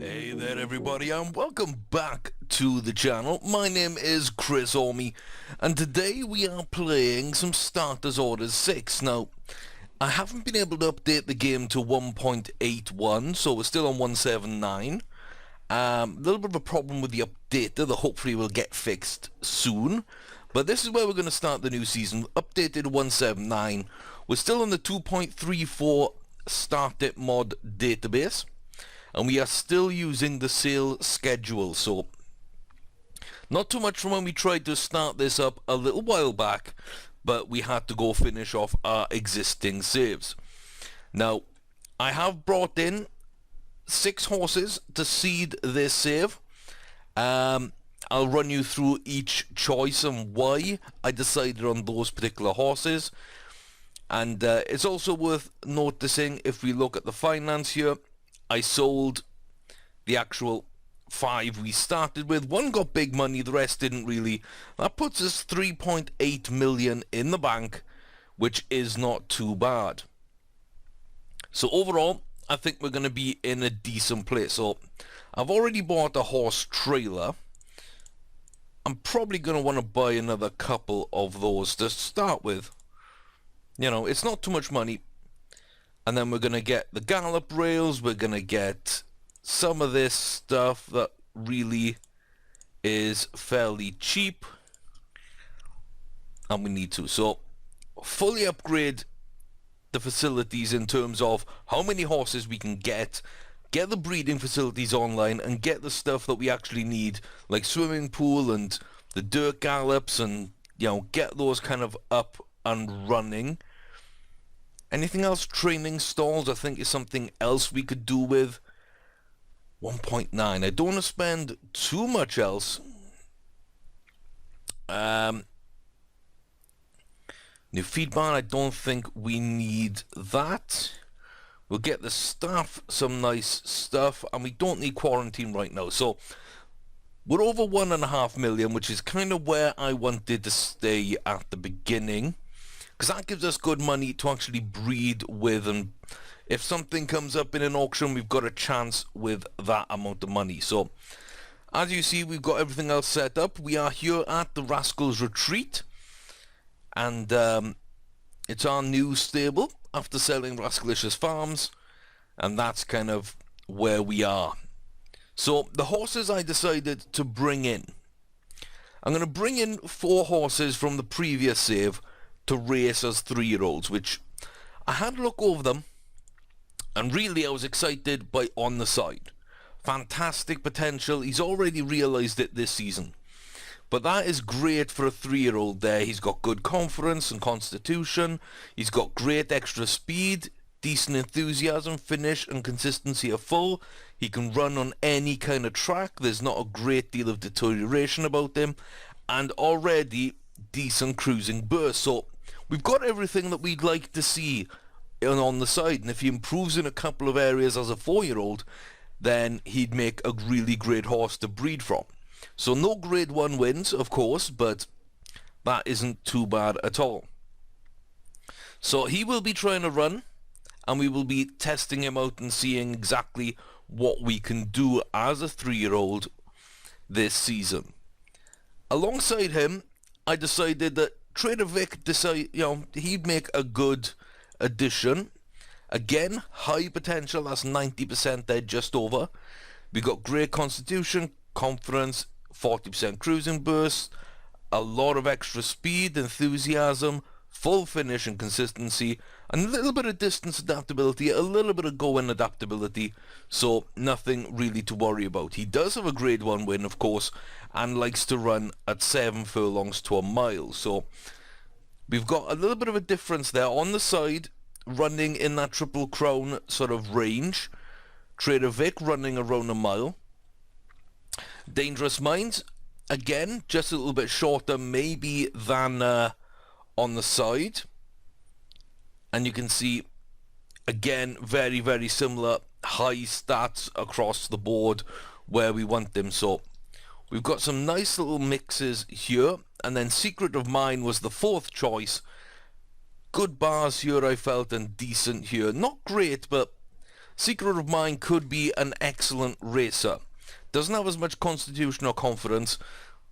Hey there everybody, and welcome back to the channel. My name is Chris Orme, and today we are playing some Starters Orders 6. Now, I haven't been able to update the game to 1.81, so we're still on 1.79. A little bit of a problem with the updater that hopefully will get fixed soon. But this is where we're going to start the new season, updated 1.79. We're still on the 2.34 StartIt mod database. And we are still using the sale schedule, so not too much from when we tried to start this up a little while back, but we had to go finish off our existing saves. Now, I have brought in 6 horses to seed this save. I'll run you through each choice and why I decided on those particular horses. And it's also worth noticing, if we look at the finance here, I sold the actual 5 we started with. One got big money, the rest didn't really. That puts us 3.8 million in the bank, which is not too bad. So overall, I think we're going to be in a decent place. So I've already bought a horse trailer. I'm probably going to want to buy another couple of those to start with. You know, it's not too much money. And then we're going to get the gallop rails, we're going to get some of this stuff that really is fairly cheap. And we need to. So, fully upgrade the facilities in terms of how many horses we can get the breeding facilities online, and get the stuff that we actually need, like swimming pool and the dirt gallops, and, you know, get those kind of up and running. Anything else? Training stalls, I think, is something else we could do with 1.9. I don't want to spend too much else. New feed barn, I don't think we need that. We'll get the staff some nice stuff, and we don't need quarantine right now. So we're over 1.5 million, which is kind of where I wanted to stay at the beginning, because that gives us good money to actually breed with, and if something comes up in an auction, we've got a chance with that amount of money. So, as you see, we've got everything else set up. We are here at the Rascals Retreat, and it's our new stable after selling Rascalicious Farms, and that's kind of where we are. So, the horses I decided to bring in. I'm going to bring in 4 horses from the previous save to race as 3-year-olds, which I had a look over them, and really I was excited by On the Side. Fantastic potential. He's already realised it this season, but that is great for a 3-year-old there. He's got good confidence and constitution, he's got great extra speed, decent enthusiasm, finish and consistency are full. He can run on any kind of track. There's not a great deal of deterioration about him, and already decent cruising burst. So we've got everything that we'd like to see On the Side, and if he improves in a couple of areas as a 4-year-old, then he'd make a really great horse to breed from. So no grade 1 wins, of course, but that isn't too bad at all. So he will be trying to run, and we will be testing him out and seeing exactly what we can do as a 3-year-old this season. Alongside him, I decided that Trader Vic he'd make a good addition. Again, high potential, that's 90% there, just over. We got great constitution, confidence, 40% cruising burst, a lot of extra speed, enthusiasm, full finish and consistency, and a little bit of distance adaptability, a little bit of go-in adaptability, so nothing really to worry about. He does have a grade 1 win, of course, and likes to run at 7 furlongs to a mile, so we've got a little bit of a difference there. On the Side, running in that Triple Crown sort of range. Trader Vic running around a mile. Dangerous Minds, again, just a little bit shorter maybe than On the Side. And you can see, again, very, very similar high stats across the board where we want them. So we've got some nice little mixes here. And then Secret of Mine was the 4th choice. Good bars here, I felt, and decent here. Not great, but Secret of Mine could be an excellent racer. Doesn't have as much constitution or confidence,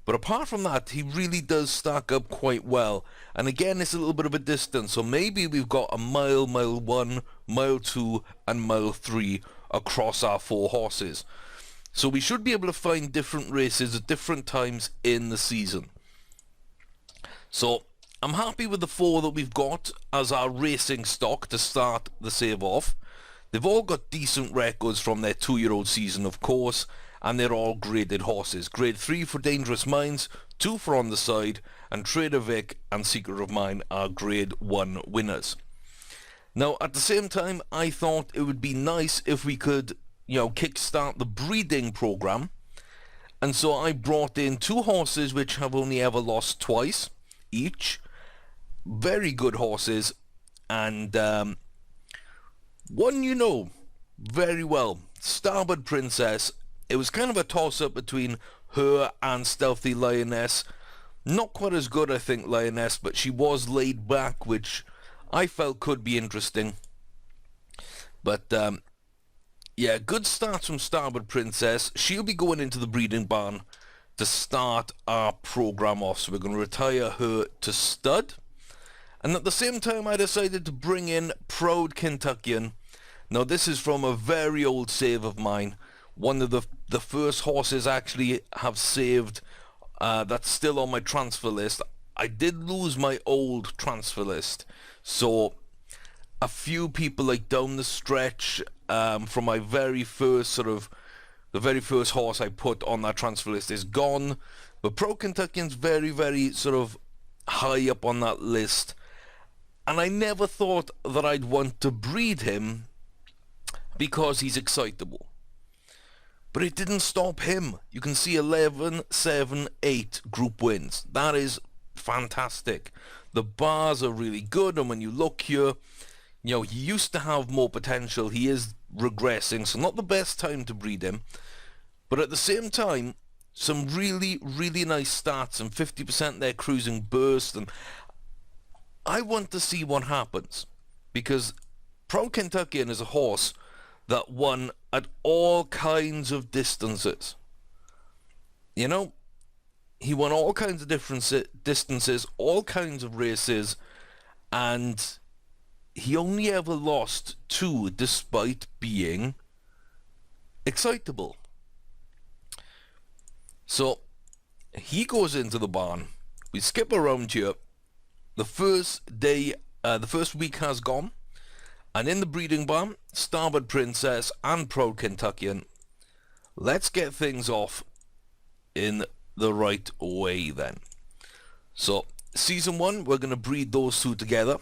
but apart from that, he really does stack up quite well. And again, it's a little bit of a distance, so maybe we've got a mile, mile 1, mile 2, and mile 3 across our 4 horses. So we should be able to find different races at different times in the season. So I'm happy with the 4 that we've got as our racing stock to start the save off. They've all got decent records from their 2-year-old season, of course, and they're all graded horses. Grade 3 for Dangerous Minds, 2 for On the Side, and Trader Vic and Secret of Mine are grade 1 winners. Now, at the same time, I thought it would be nice if we could, kickstart the breeding program. And so I brought in 2 horses which have only ever lost twice each. Very good horses, and one very well, Starboard Princess. It was kind of a toss-up between her and Stealthy Lioness. Not quite as good, I think, Lioness, but she was laid back, which I felt could be interesting. But, yeah, good starts from Starboard Princess. She'll be going into the breeding barn to start our program off, so we're going to retire her to stud. And at the same time, I decided to bring in Proud Kentuckian. Now, this is from a very old save of mine. One of the first horses I actually have saved that's still on my transfer list. I did lose my old transfer list, so a few people like down the stretch from my very first the very first horse I put on that transfer list is gone. But Pro Kentuckian's very, very high up on that list, and I never thought that I'd want to breed him because he's excitable. But it didn't stop him. You can see 11, 7, 8 group wins. That is fantastic. The bars are really good, and when you look here, he used to have more potential. He is regressing, so not the best time to breed him. But at the same time, some really, really nice stats, and 50% their cruising burst, and I want to see what happens, because Proud Kentuckian is a horse that won at all kinds of distances. He won all kinds of different distances, all kinds of races, and he only ever lost 2 despite being excitable. So he goes into the barn. We skip around here. The first week has gone. And in the breeding barn, Starboard Princess and Proud Kentuckian. Let's get things off in the right way then. So, season 1, we're going to breed those 2 together.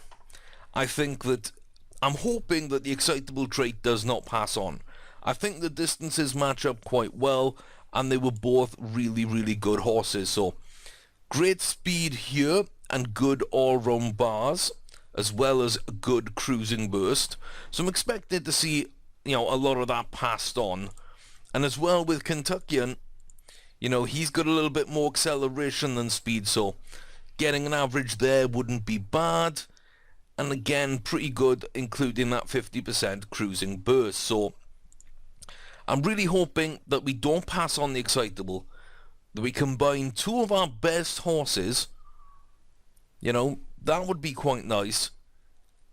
I'm hoping that the excitable trait does not pass on. I think the distances match up quite well, and they were both really, really good horses. So, great speed here and good all-round bars, as well as a good cruising burst. So I'm expected to see, a lot of that passed on. And as well with Kentuckian, he's got a little bit more acceleration than speed, so getting an average there wouldn't be bad. And again, pretty good, including that 50% cruising burst. So I'm really hoping that we don't pass on the excitable, that we combine 2 of our best horses. That would be quite nice.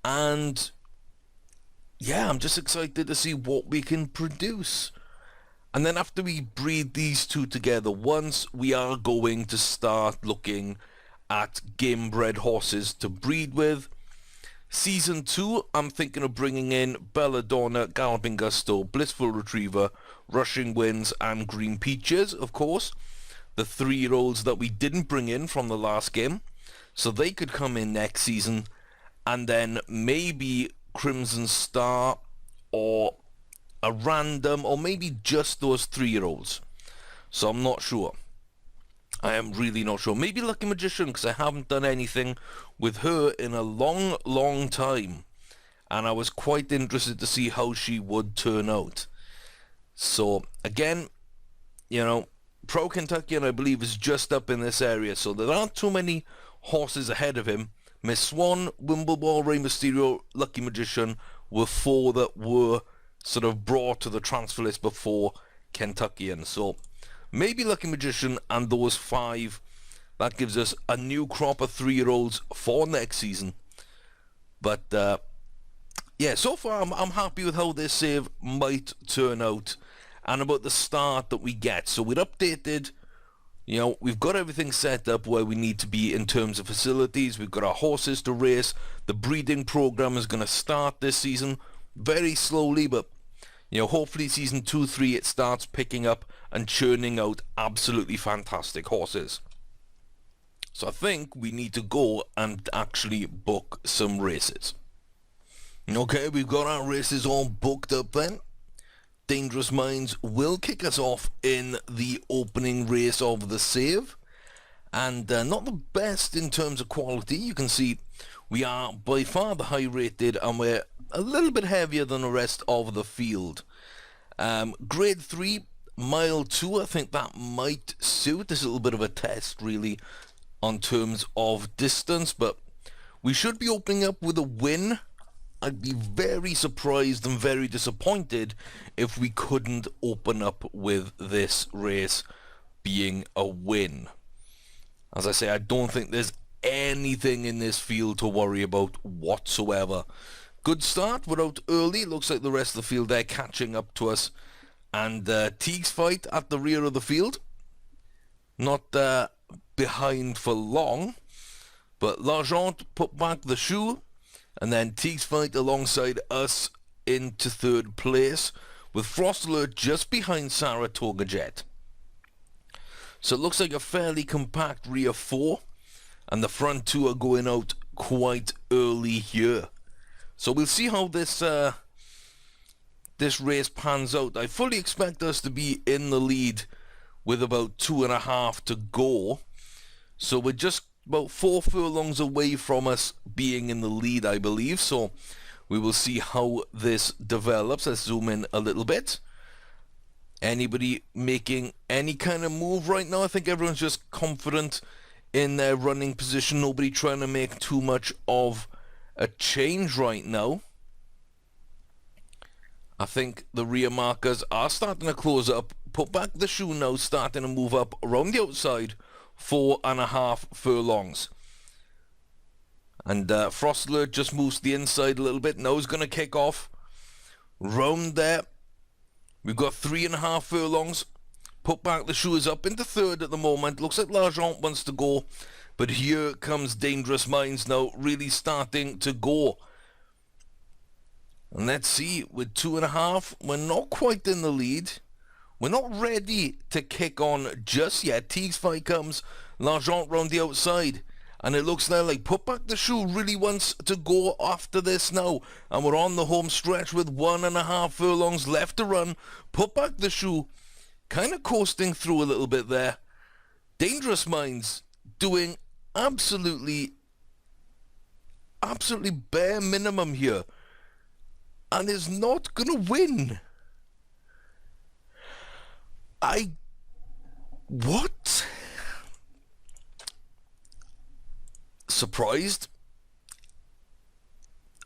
And yeah, I'm just excited to see what we can produce. And then after we breed these 2 together, once we are going to start looking at game-bred horses to breed with. Season 2, I'm thinking of bringing in Belladonna, Galloping Gusto, Blissful Retriever, Rushing Winds, and Green Peaches, of course. The 3-year-olds that we didn't bring in from the last game. So they could come in next season, and then maybe Crimson Star, or a random, or maybe just those 3-year-olds. So I'm not sure. I am really not sure. Maybe Lucky Magician, because I haven't done anything with her in a long, long time. And I was quite interested to see how she would turn out. So, again, Pro Kentuckian, I believe, is just up in this area. So there aren't too many horses ahead of him. Miss Swan, Wimbleball, Rey Mysterio, Lucky Magician were 4 that were sort of brought to the transfer list before Kentuckian. So maybe Lucky Magician and those 5. That gives us a new crop of 3-year-olds for next season. But yeah, so far I'm happy with how this save might turn out and about the start that we get. So we're updated. You know, we've got everything set up where we need to be in terms of facilities. We've got our horses to race. The breeding program is going to start this season very slowly, but, you know, hopefully season 2, 3, it starts picking up and churning out absolutely fantastic horses. So I think we need to go and actually book some races. Okay, we've got our races all booked up then. Dangerous Minds will kick us off in the opening race of the save. And not the best in terms of quality. You can see we are by far the high rated and we're a little bit heavier than the rest of the field. Grade 3, mile 2, I think that might suit. This is a little bit of a test really on terms of distance. But we should be opening up with a win. I'd be very surprised and very disappointed if we couldn't open up with this race being a win. As I say, I don't think there's anything in this field to worry about whatsoever. Good start, we're out early. Looks like the rest of the field there catching up to us. And Teague's fight at the rear of the field. Not behind for long. But L'Argent put back the shoe. And then Teague's fight alongside us into 3rd place, with Frost Alert just behind Saratoga Jet. So it looks like a fairly compact rear 4, and the front 2 are going out quite early here. So we'll see how this race pans out. I fully expect us to be in the lead with about 2.5 to go. So we're just about 4 furlongs away from us being in the lead, I believe. So we will see how this develops. Let's zoom in a little bit. Anybody making any kind of move right now? I think everyone's just confident in their running position. Nobody trying to make too much of a change right now. I think the rear markers are starting to close up. Put back the shoe now, starting to move up around the outside. 4.5 furlongs. And Frost Alert just moves to the inside a little bit. Now he's going to kick off. Round there. We've got 3.5 furlongs. Put back the shoe is up into 3rd at the moment. Looks like L'Argent wants to go. But here comes Dangerous Minds now, really starting to go. And let's see, with 2.5, we're not quite in the lead. We're not ready to kick on just yet. Teague's fight comes, L'Argent round the outside. And it looks now like Put Back the Shoe really wants to go after this now. And we're on the home stretch with 1.5 furlongs left to run. Put Back the Shoe kind of coasting through a little bit there. Dangerous Minds doing absolutely bare minimum here. And is not going to win. What? Surprised.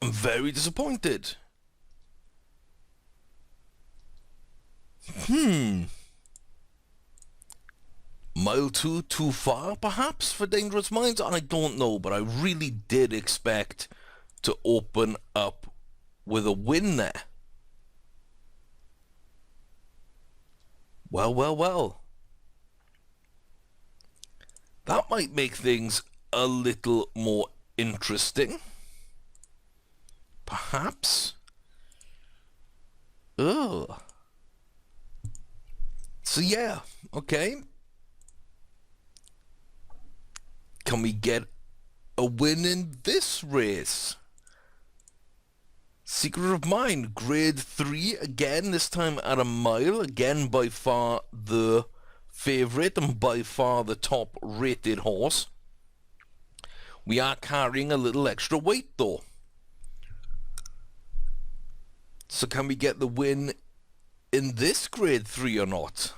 I'm very disappointed. Mile 2 too far, perhaps, for Dangerous Minds? I don't know, but I really did expect to open up with a win there. Well. That might make things a little more interesting. Perhaps. Ugh. So yeah, okay. Can we get a win in this race? Secret of Mine, grade 3 again, this time at a mile. Again, by far the favourite and by far the top rated horse. We are carrying a little extra weight though. So can we get the win in this grade 3 or not?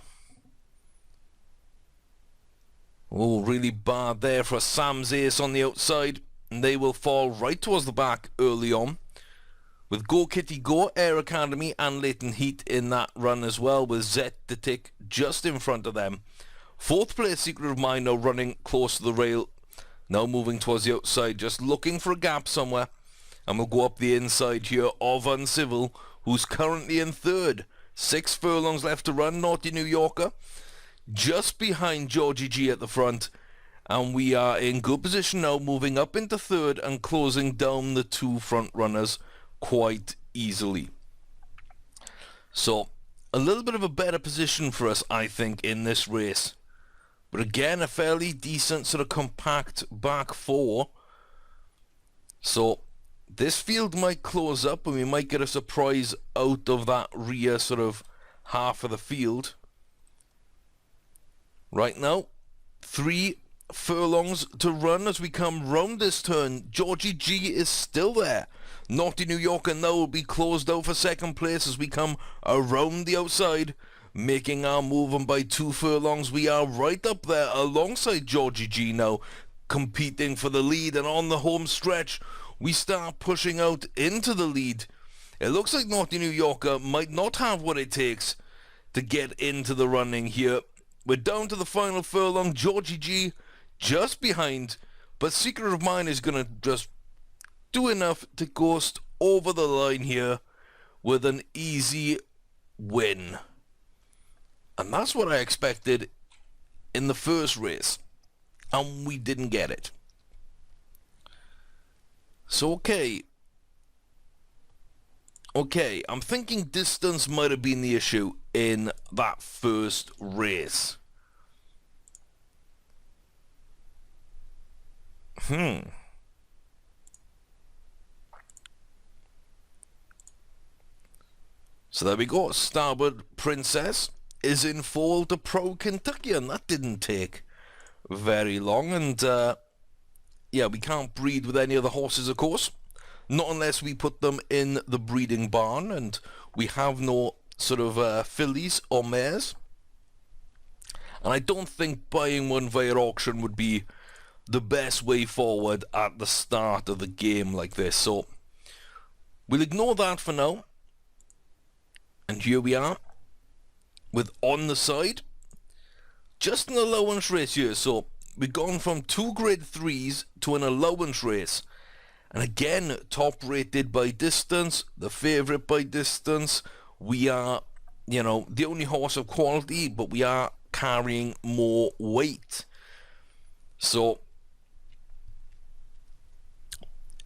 Oh, really bad there for Sam's Ace on the outside. And they will fall right towards the back early on. with Go Kitty Go, Air Academy and Leighton Heat in that run as well, with Zet the Tick just in front of them. Fourth place, Secret of Mine, now running close to the rail, now moving towards the outside, just looking for a gap somewhere. And we'll go up the inside here of Uncivil, who's currently in third. 6 furlongs left to run, Naughty New Yorker, just behind Georgie G at the front. And we are in good position now, moving up into third and closing down the 2 front runners quite easily. So, a little bit of a better position for us, I think, in this race. But again, a fairly decent sort of compact back 4. So, this field might close up and we might get a surprise out of that rear sort of half of the field. Right now, 3 furlongs to run as we come round this turn. Georgie G is still there. Naughty New Yorker now will be closed out for second place as we come around the outside, making our move, and by 2 furlongs we are right up there alongside Georgie G now, competing for the lead. And on the home stretch we start pushing out into the lead. It looks like Naughty New Yorker might not have what it takes to get into the running here. We're down to the final furlong. Georgie G just behind, but Secret of Mine is going to just do enough to ghost over the line here with an easy win. And that's what I expected in the first race, and we didn't get it. So okay, I'm thinking distance might have been the issue in that first race. So there we go. Starboard Princess is in foal to Pro Kentuckian. That didn't take very long. And yeah, we can't breed with any other horses, of course. Not unless we put them in the breeding barn. And we have no sort of fillies or mares. And I don't think buying one via auction would be the best way forward at the start of the game like this. So we'll ignore that for now. And here we are with On the Side. Just an allowance race here. So we've gone from 2 grade 3s to an allowance race. And again, top rated by distance, the favourite by distance. We are, you know, the only horse of quality, but we are carrying more weight. So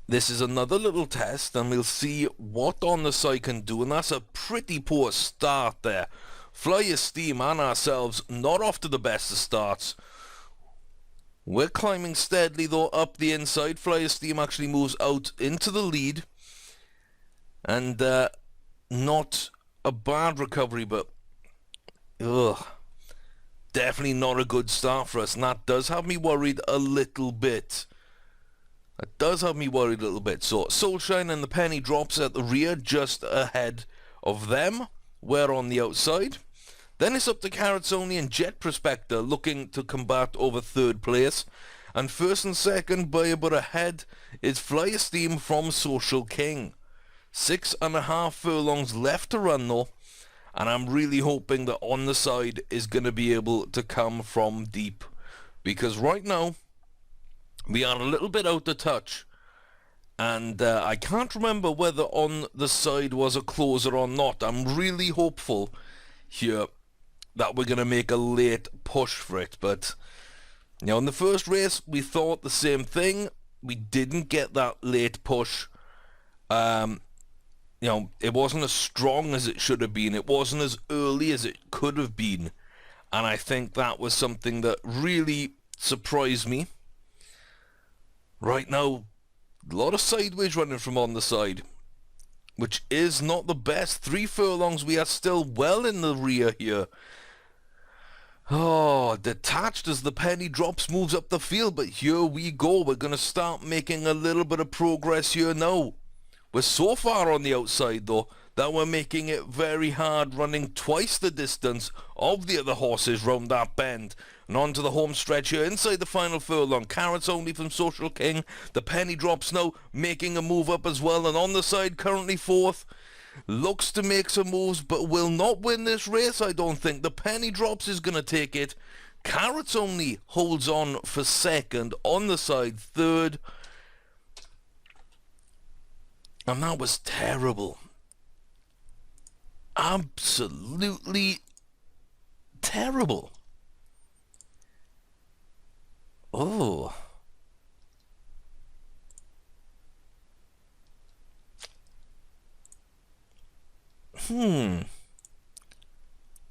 this is another little test, and we'll see what On the Side can do. And that's a pretty poor start there. Fly Esteem and ourselves not off to the best of starts. We're climbing steadily though up the inside. Fly Esteem actually moves out into the lead. And not a bad recovery, but definitely not a good start for us. And that does have me worried a little bit. So Soulshine and the Penny Drops at the rear, just ahead of them. We're on the outside. Then it's up to Carrots Only and Jet Prospector looking to combat over third place. And first and second by about a head is Fly Esteem from Social King. 6.5 furlongs left to run though. And I'm really hoping that On the Side is going to be able to come from deep. Because right now we are a little bit out of touch. And I can't remember whether On the Side was a closer or not. I'm really hopeful here that we're going to make a late push for it. But, you know, in the first race, we thought the same thing. We didn't get that late push. You know, it wasn't as strong as it should have been. It wasn't as early as it could have been. And I think that was something that really surprised me. Right now, a lot of sideways running from On the Side, which is not the best. 3 furlongs, we are still well in the rear here. Oh, Detached as the Penny Drops moves up the field, but here we go. We're going to start making a little bit of progress here now. We're so far on the outside though that we're making it very hard, running twice the distance of the other horses round that bend. And on to the home stretch here, inside the final furlong. Carrots only from Social King. The penny drops now, making a move up as well. And on the side, currently fourth. Looks to make some moves, but will not win this race, I don't think. The penny drops is going to take it. Carrots only holds on for second. On the side, third. And that was terrible. Absolutely terrible. Oh.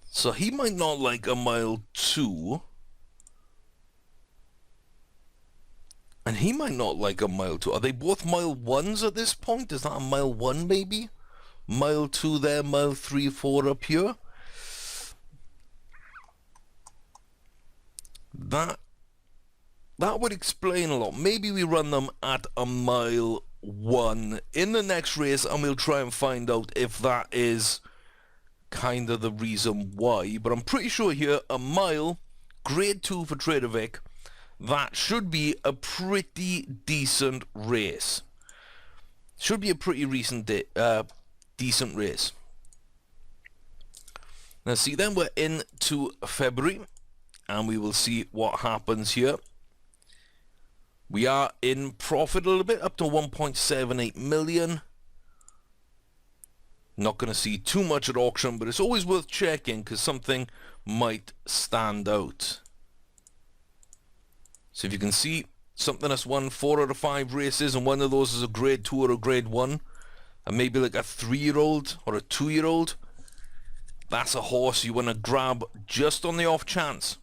So he might not like a mile 2. And he might not like a mile 2. Are they both mile 1s at this point? Is that a mile 1 maybe? Mile 2 there, mile 3, 4 up here. That would explain a lot. Maybe we run them at a mile 1 in the next race, and we'll try and find out if that is kind of the reason why. But I'm pretty sure here, a mile, grade 2 for Trader Vic, that should be a pretty decent race. Should be a pretty decent race. Now see, then we're into February, and we will see what happens here. We are in profit a little bit, up to 1.78 million. Not going to see too much at auction, but it's always worth checking because something might stand out. So if you can see something that's won 4 out of 5 races, and one of those is a grade 2 or a grade 1, and maybe like a 3-year-old or a 2-year-old, that's a horse you want to grab just on the off chance.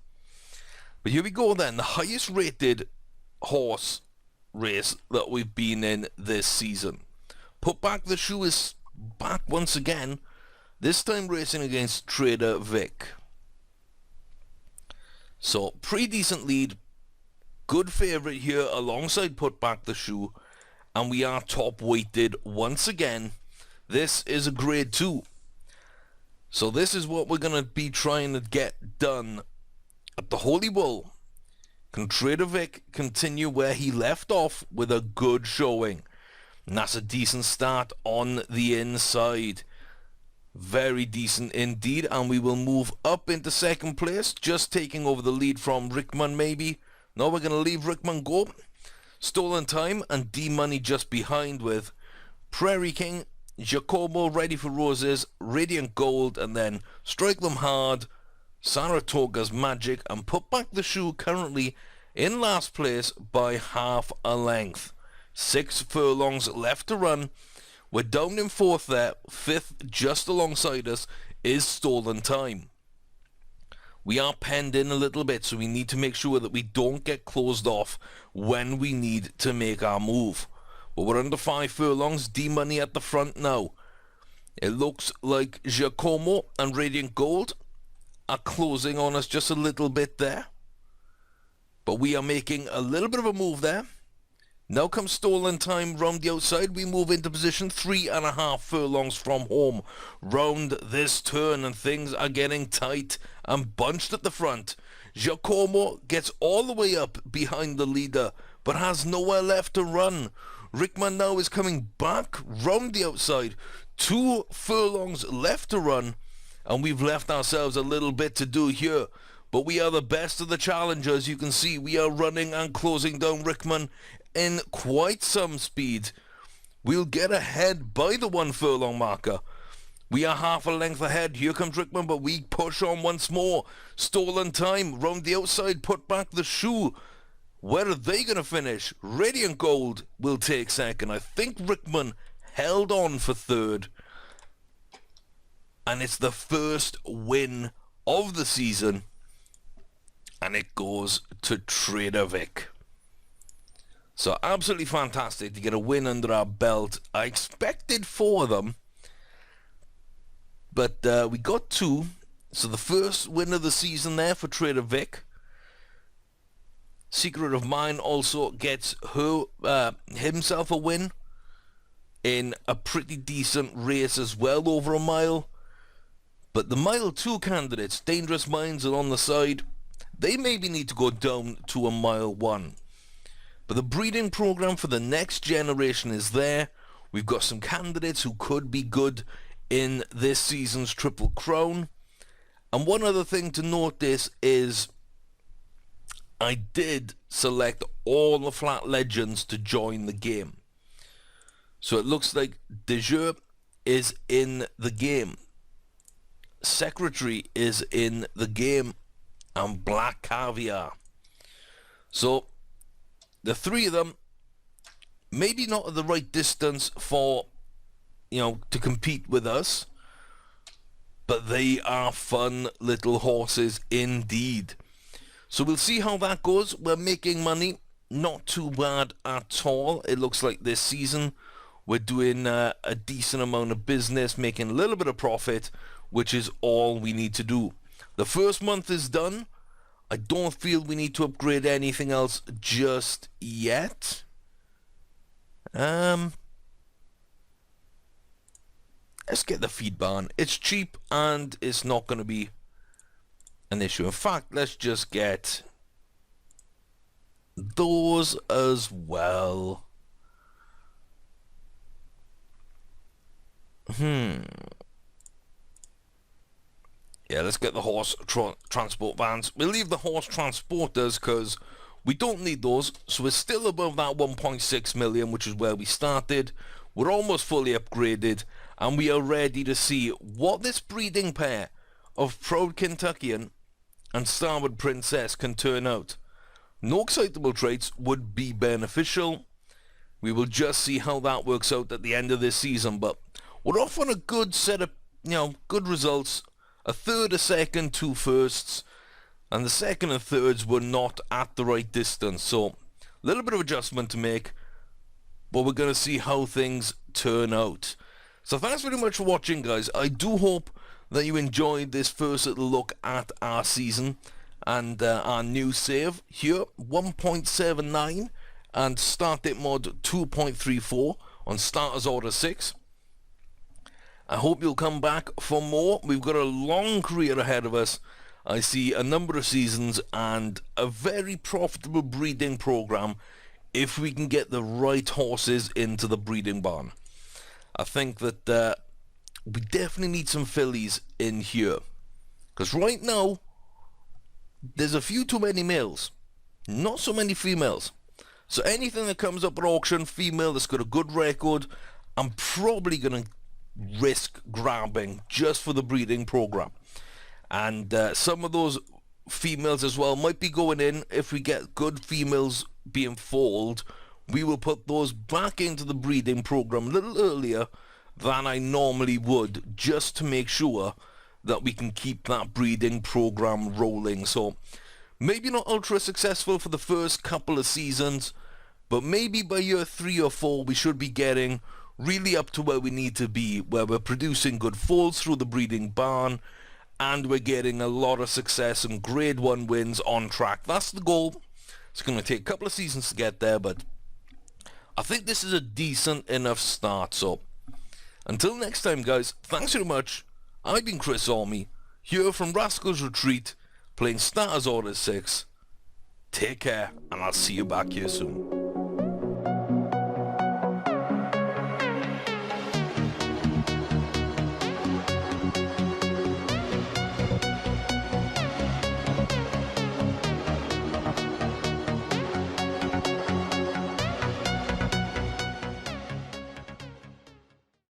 But here we go then, the highest rated horse race that we've been in this season. Put Back the Shoe is back once again, this time racing against Trader Vic. So pretty decent lead, good favourite here alongside Put Back the Shoe, and we are top weighted once again. This is a grade 2, so this is what we're going to be trying to get done at the Holy Bull. Can Trader Vic continue where he left off with a good showing? And that's a decent start on the inside. Very decent indeed. And we will move up into second place, just taking over the lead from Rickman maybe. No, we're going to leave Rickman go. Stolen Time and D-Money just behind with Prairie King, Giacomo, Ready for Roses, Radiant Gold, and then Strike Them Hard, Saratoga's Magic, and Put Back the Shoe currently in last place by half a length. 6 furlongs left to run. We're down in 4th there. 5th just alongside us is Stolen Time. We are penned in a little bit, so we need to make sure that we don't get closed off when we need to make our move. But we're under 5 furlongs. D-Money at the front now. It looks like Giacomo and Radiant Gold are closing on us just a little bit there. But we are making a little bit of a move there. Now comes Stolen Time round the outside. We move into position 3.5 furlongs from home. Round this turn, and things are getting tight and bunched at the front. Giacomo gets all the way up behind the leader, but has nowhere left to run. Rickman now is coming back round the outside. 2 furlongs left to run, and we've left ourselves a little bit to do here. But we are the best of the challengers. You can see we are running and closing down Rickman in quite some speed. We'll get ahead by the 1 furlong marker. We are half a length ahead. Here comes Rickman, but we push on once more. Stolen Time round the outside. Put Back the Shoe. Where are they going to finish? Radiant Gold will take second. I think Rickman held on for 3rd. And it's the first win of the season. And it goes to Trader Vic. So absolutely fantastic to get a win under our belt. I expected 4 of them, but we got 2. So the first win of the season there for Trader Vic. Secret of Mine also gets himself a win in a pretty decent race as well, over a mile. But the mile 2 candidates, Dangerous Minds, are on the side. they maybe need to go down to a mile 1. But the breeding program for the next generation is there. We've got some candidates who could be good in this season's Triple Crown. And one other thing to notice is I did select all the flat legends to join the game. So it looks like De Jure is in the game. Secretary is in the game. And Black Caviar. So the three of them maybe not at the right distance for, to compete with us. But they are fun little horses indeed. So we'll see how that goes. We're making money. Not too bad at all. It looks like this season we're doing a decent amount of business, making a little bit of profit, which is all we need to do. The first month is done. I don't feel we need to upgrade anything else just yet. Let's get the feed barn. It's cheap and it's not going to be an issue. In fact, let's just get those as well. Yeah, let's get the horse transport vans. We'll leave the horse transporters because we don't need those. So we're still above that 1.6 million, which is where we started. We're almost fully upgraded. And we are ready to see what this breeding pair of Proud Kentuckian and Starboard Princess can turn out. No excitable traits would be beneficial. We will just see how that works out at the end of this season. But we're off on a good set of, good results. A third, a second, 2 firsts. And the second and thirds were not at the right distance. So, a little bit of adjustment to make. But we're going to see how things turn out. So thanks very much for watching, guys. I do hope that you enjoyed this first little look at our season. And our new save here, 1.79. And StartIt mod 2.34 on Starters Order 6. I hope you'll come back for more. We've got a long career ahead of us. I see a number of seasons and a very profitable breeding program if we can get the right horses into the breeding barn. I think that we definitely need some fillies in here. Because right now, there's a few too many males. Not so many females. So anything that comes up at auction, female that's got a good record, I'm probably going to risk grabbing just for the breeding program. And some of those females as well might be going in. If we get good females being foaled, we will put those back into the breeding program a little earlier than I normally would, just to make sure that we can keep that breeding program rolling. So maybe not ultra successful for the first couple of seasons, but maybe by year 3 or 4 we should be getting really up to where we need to be, where we're producing good foals through the breeding barn and we're getting a lot of success and grade 1 wins on track. That's the goal. It's going to take a couple of seasons to get there, but I think this is a decent enough start. So until next time, guys, thanks very much. I've been Chris Orme, here from Rascal's Retreat, playing Starters Order 6. Take care, and I'll see you back here soon.